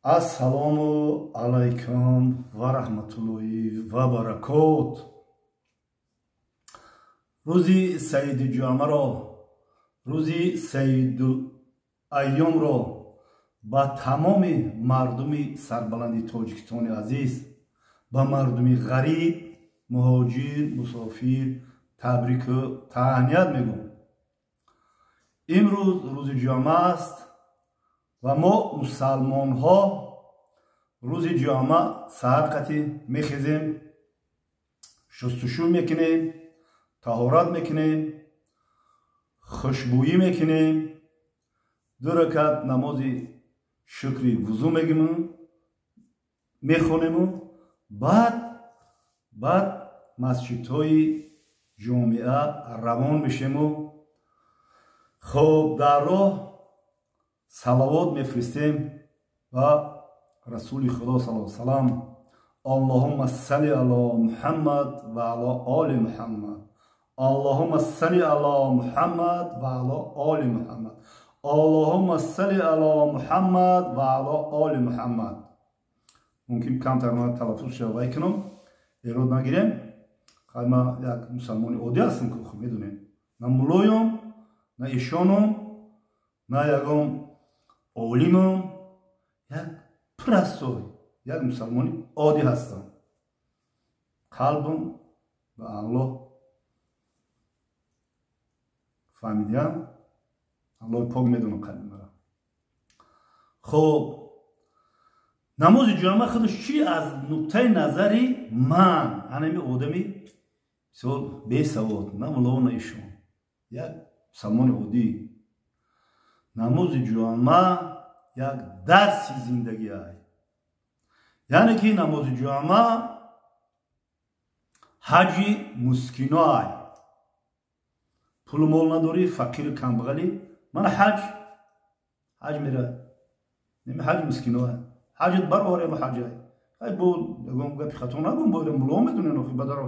Ассалому алайкум ва раҳматуллоҳи ва баракот. Рӯзи Саиди ҷумъаро, рӯзи Саиду айёмро ба тамоми мардуми сарбаланди Тоҷикистони азиз, ба мардуми ғариб, муҳоҷир, мусофир табрику таҳният мегӯям. имрӯз рӯзи ҷумъа аст ва мо мусалмонҳо рӯзи ҷумъа саҳар қати мехезем, шустушӯ мекунем, таҳорат мекунем, хушбӯӣ мекунем, ду ракат намози шукри вузӯ мехонему, баъд масҷидҳои ҷомеа равон мешему. хоб дар роҳ салавот мефиристем ва расули худо саллаллоҳу алайҳи ва саллам: аллоҳумма салли ало муҳаммад ва ало оли муҳаммад, аллоҳумма салли ало муҳаммад ва ало оли муҳаммад, аллоҳумма салли ало муҳаммад ва ало оли муҳаммад. мумкин камтар ман талаффуз шавай кунам, эрод нагирем. ман як мусалмони оддӣ ҳастам ки хуб медонем, на мулоём, на ишоном, на ягон олимам, як пурасой, як мусалмони оддӣ ҳастам. қалбам ба Аллоҳ фаҳмидиам, Аллоҳи пок медонам қалби мара. хоб намози ҷумъа худаш чӣ аз нуқтаи назари ман, анами одами бисёр бесавод, на мулово на ишон, як мусалмони оддӣ, намози ҷумъа як дарси зиндагӣ аст. яъне ки намози ҷумъа ҳаҷи мускино аст. пулу мол надорӣ, фақиру камбағалӣ, мана ҳаҷ мера, неми ҳаҷи мускино аст. ҳаҷат бароварем ҳаҷ аст. ай бо ягон гапи хато нагӯм, бо муло медонем охи бадаро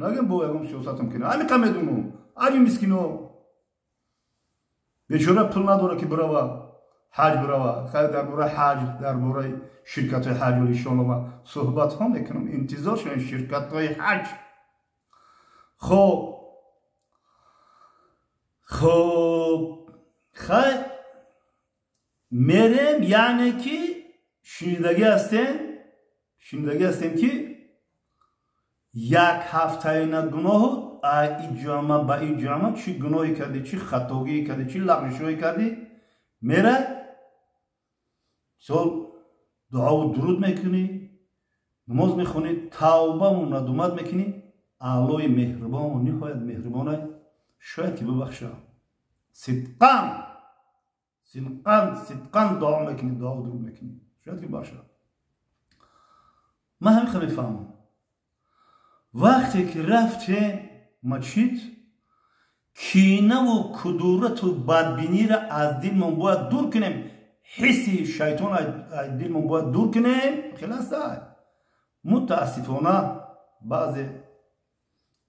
нагем, бо ягон сиёсатам кунем. ҳамин медонам ҳаҷи мискино. бечора пул надора ки бирава ҳаҷ бирава. хай дар бораи ҳаҷ, дар бораи ширкатҳои ҳаҷ иншоаллоҳ ман суҳбатҳо мекунам. интизор шудем ширкатҳои ҳаҷ. хоб хай мерем, яъне ки шунидагӣ ҳастем ки як ҳафтаина гуноҳу ин ҷумъа ба ин ҷумъа чӣ гуноҳе кардӣ, чӣ хатогии кардӣ, чӣ лағжишое кардӣ, мера сол дуову дуруд мекунӣ, намоз мехонӣ, тавбаву надумат мекунӣ. аллои меҳрубону ниҳоят меҳрубон аст, шояд ки бибахша. сидқан дуо мекунӣ, дуову дуруд мекунӣ, шояд ки бибахша. ман ҳамин хел мефаҳмам. вақте ки рафтем масҷид, кинаву кудурату бадбиниро аз дилмон бояд дур кунем, ҳисси шайтон аз дилмон бояд дур кунем. хеле аст. мутаассифона баъзе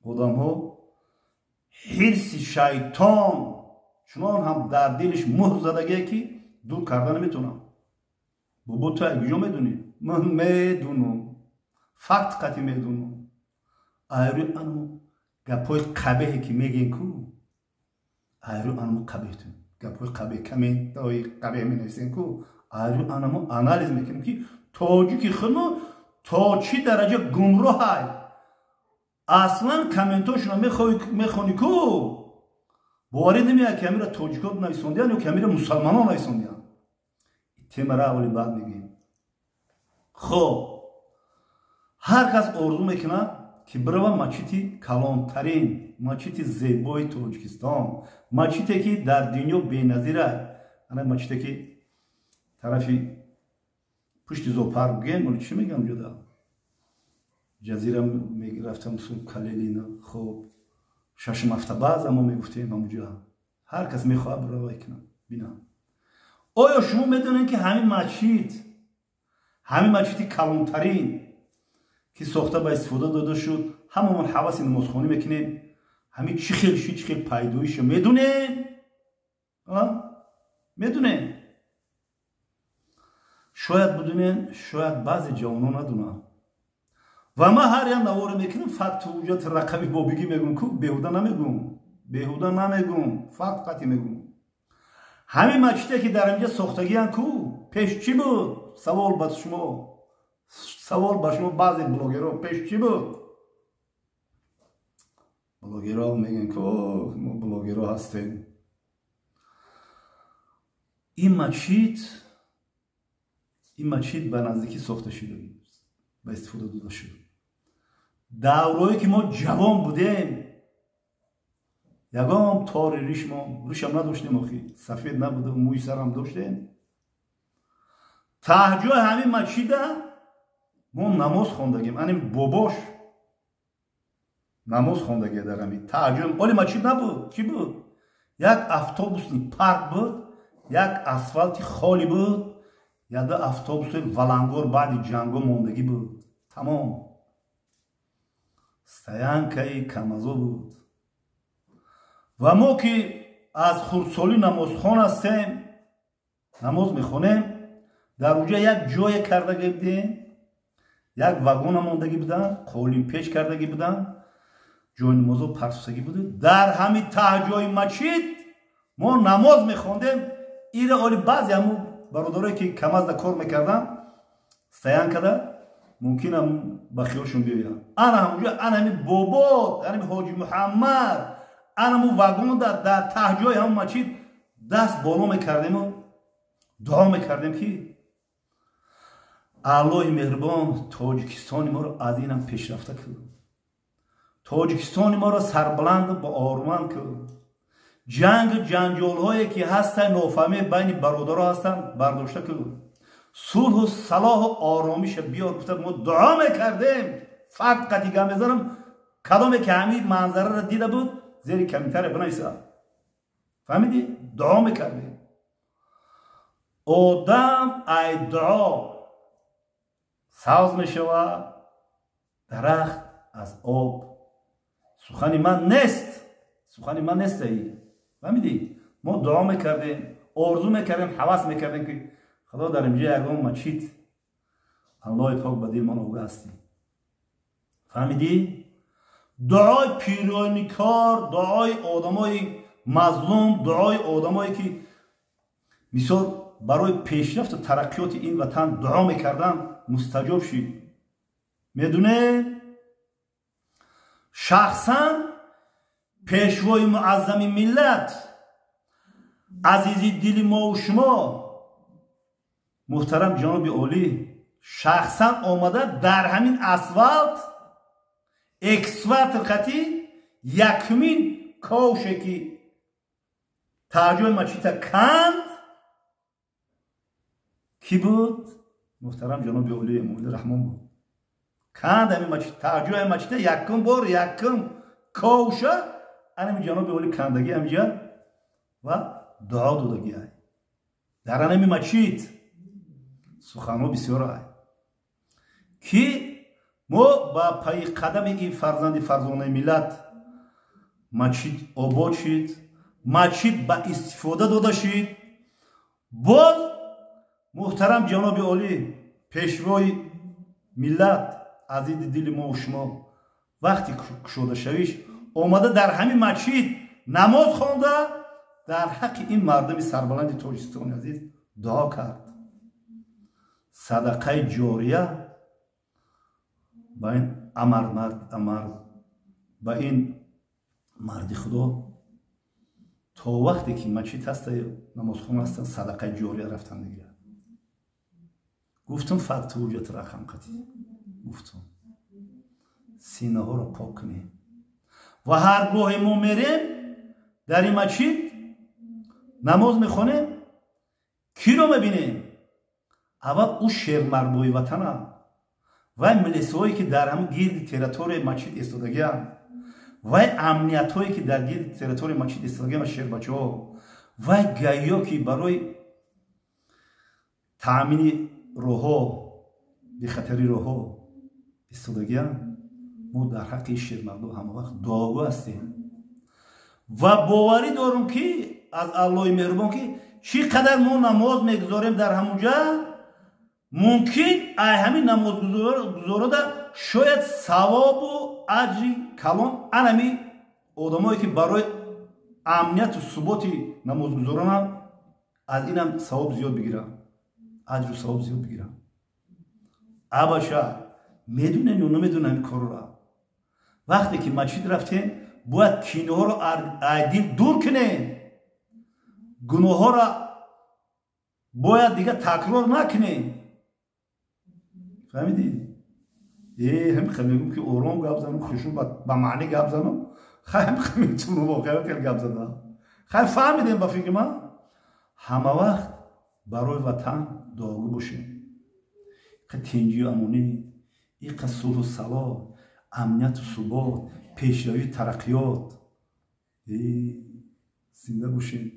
одамҳо ҳирси шайтон чунон ҳам дар дилиш муҳр задагие ки дур карда наметавонам. бобо ту ай куҷо медонӣ? ман медонам, факт қати медонам. айрӯ ану гапҳои қабеҳе ки мегем ку, айрӯ ану қабеҳтун гапҳои қабеҳ, комментҳои қабеҳ менависем ку, айрӯ анамо анализ мекунем ки тоҷики худмо то чӣ дараҷа гумроҳ аст. аслан комментҳоашона мехонӣ ку, боварӣ намеояд ки ҳамира тоҷикҳо нависондиянд ё ки ҳамира мусалманон нависондиянд. темара аввали баъд мегӯем. хоб ҳар кас орзу мекунад ки бирава масҷиди калонтарин, масҷиди зебои Тоҷикистон, масҷиде ки дар дунё беназир аст. ана масҷиде ки тарафи пушти зоопарк гӯем, моли чӣ мегӯям ҷода ҷазира мерафтам су калелина. хоб шашум ҳафта баъд амо мегуфтем ҳамуҷа. ҳар кас мехоҳад бирава кунад бинам. оё шумо медонед ки ҳамин масҷиди калонтарин ки сохта ба истифода дода шуд, ҳамамон ҳаваси намозхонӣ мекунем, ҳамин чӣ хел пайдоиша медонем. شاید بدونین، شاید بعضی جوانان ندونن و ما هر یا نواره میکنیم فقط توجیهات رقمی با بگی میگم که بیهوده نمیگم فقط قطعی میگم. همین مچیته که در اینجا ساختگی هن کو پیش چی بود؟ سوال با شما بعضی بلوگرها پیش چی بود؟ بلوگرها میگن که ما بلوگرها هستیم. این مچیت به نزدیکی ساخته شده به استفاده داده شده. دورایی که ما جوان بودیم یگام تار ریشم نداشتیم، آخی سفید نبوده، موی سرم داشتیم. تهجای همین مچیده ما نماز خوندگیم. همین باباش نماز خوندگی در همین تهجای ولی مچید نبود. چی بود؟ یک اتوبوسی پارک بود، یک اسفالتی خالی بود، یا دو اتوبوس ولنگور بعد جنگو موندگی بود. تمام стоянкаи камазо буд ва мо ки аз хурдсолӣ намозхон ҳастем, намоз мехонем, дар уҷа як ҷое кардаги будем, як вагона мондагӣ будам, қолинпеш кардаги будам, ҷойнамозо парсусагӣ буд. дар ҳамин таҳҷои мачид мо намоз мехондем. ира оли баъзе ҳамун бародарое ки камазда кор мекардам стоянкада мумкинам ба хиёлшон биёяд. ана ҳамунҷо ана ҳамин бобот, ана ҳамин ҳоҷи муҳаммад, ана ҳамун вагонда дар таҳҷои ҳамун мачид даст боло мекардему дуо мекардем ки аллоҳи меҳрубон тоҷикистони моро аз инам пешрафта куд, тоҷикистони моро сарбуланду ба ороманд куд. ҷангу ҷанҷолҳое ки ҳастанд, нофаҳмӣ байни бародаро ҳастанд, бардошта куд. сулҳу салоҳу оромиша биёр гуфта мо дуо мекардем. фақт қатига мезанам кадоме ки ҳамин манзараро дида буд зери камитаре бинависа. фаҳмидӣ? дуо мекардем. одам ай дуо савз мешавад, дарахт аз об. сухани ман нест, сухани ман нестаи. фаҳмидӣ? мо дуо мекардем, орзу мекардем, ҳавас мекардем ки худо дар инҷо ягон мачид аллоҳи пок ба дил мон овурда ҳастӣ. фаҳмидӣ? дуои пироникор, дуои одамои мазлум, дуои одамое ки мисол барои пешрафту тараққиёти ин ватан дуо мекарданд мустаҷоб шид. медунед шахсан пешвои муаззами миллат, азизи дили мову шумо муҳтарам ҷаноби олӣ, шахсан омада дар ҳамин асфалт эксватр хати якумин ковше ки таҳҷои мачита канд ки буд? муҳтарам ҷаноби олӣ эмомалӣ раҳмон буд. канд ҳамин мачит таҳҷои мачита якум бор якум ковша ҳамин ҷаноби олӣ кандаги ҳамҷа ва дуо додагиай дар ҳамин мачит. суханҳо бисёр ай ки мо ба пайи қадами ин фарзанди фарзонаи миллат мачид обод шид, мачид ба истифода дода шид. боз муҳтарам ҷаноби олӣ пешвои миллат, азизи дили мо шумо вақти кушода шавиш омада дар ҳамин мачид намоз хонда дар ҳаққи ин мардами сарбаланди тоҷикистони азиз дуо кард. садақаи ҷория ба ин ба ин марди худо то вақте ки мачид ҳаста намозхон ҳастанд садақаи ҷория рафтан мегирад. гуфтум факту ҳуҷҷати рақам қатӣ гуфтум синаҳоро пок кунем ва ҳар гоҳе мо мерем дар ин мачид намоз мехонем, киро мебинем? аввал ӯ шермардои ватана вай милисҳое ки дар ҳамин гирди территорияи мачид истодагианд, вай амниятҳое ки дар гирди территорияи мачид истодагианд ва шербачаҳо, вай гаиё ки барои таъмини роҳҳо, бехатари роҳҳо истодагианд. мо дар ҳаққи шермардо ҳамавақт дуогӯ ҳастем ва боварӣ дорем ки аз аллоҳи меҳрубон ки чӣ қадар мо намоз мегузорем дар ҳамунҷа ممکن ای همین نمازگزارا دا شاید ثواب و اجری کلان انمی آدمایی که برای امنیت و ثبات نمازگزاران از اینم ثواب زیاد بگیرن، اجر و ثواب زیاد بگیرن. اباشه میدونن یا نمیدونن این کارو را. وقتی که مسجد رفتین باید کینه ها رو از دور کنین، گناه ها را باید دیگه تکرار نکنین. فهمیدی؟ هم خمیگم که آرام گپ زنم، خشوع با معنی گپ زنم، خیلی خمیتونم واقعا که گپ زدم. خیلی فهمیدین با فکر من؟ همه وقت برای وطن دعاگو باشین. که تنجی و امونی، این که صلح و صلاح، امنیت و ثبات، پیشروی و ترقیات زنده باشین.